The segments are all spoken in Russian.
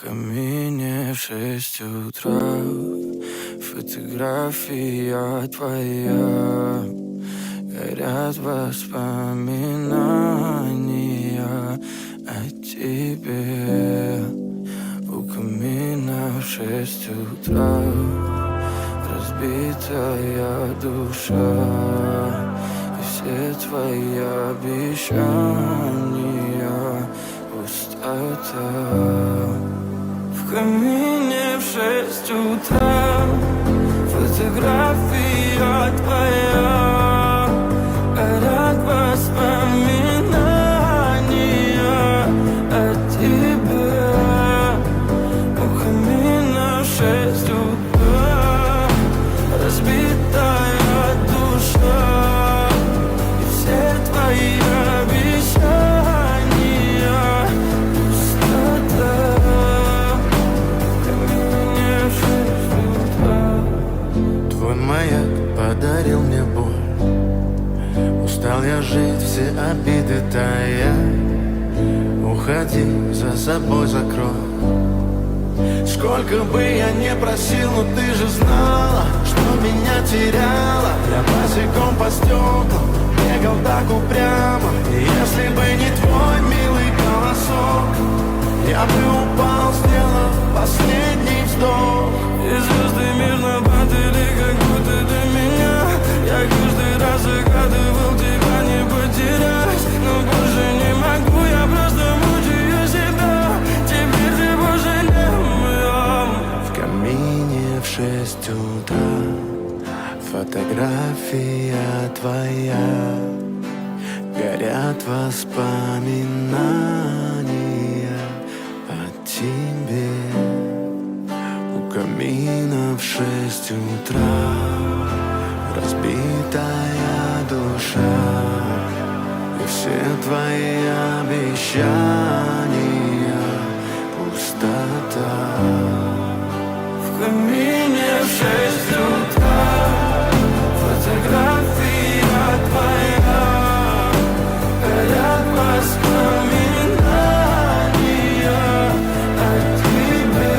камине в 6 утра фотография твоя. Горят воспоминания о тебе. У камина в 6 утра разбитая душа, и все твои обещания пустота. В камине в 6 утра фотография твоя. Горят воспоминания о тебе. У камина в 6 утра разбитая душа, и все твои обещания пустота. В камине в 6 утра. Твой маяк подарил мне боль. Устал я жить, все обиды тая. Уходи, за собой закрой. Сколько бы я не просил, но ты же знала, что меня теряла. Я босиком по стеклам бегал так упрямо. И если бы не твой милый голосок, я бы упал, сделав последний вздох. И звезды мирно падали, как будто до меня. Я каждый раз загадывал тебя не потерять, но больше не могу, я просто мучаю себя. Теперь ты пожалей меня. В камине в 6 утра фотография твоя. Горят воспоминания о тебе. У камина в 6 утра разбитая душа, и все твои обещания пустота. В камине в 6 утра фотография твоя. Горят воспоминания о тебе.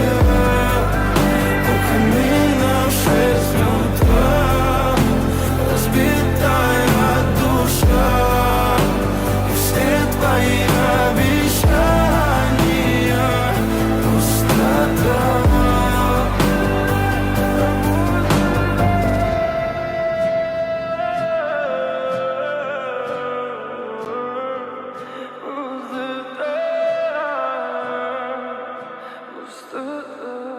У камина в 6 утра разбитая душа, и все твои обещания пустота. Пустота.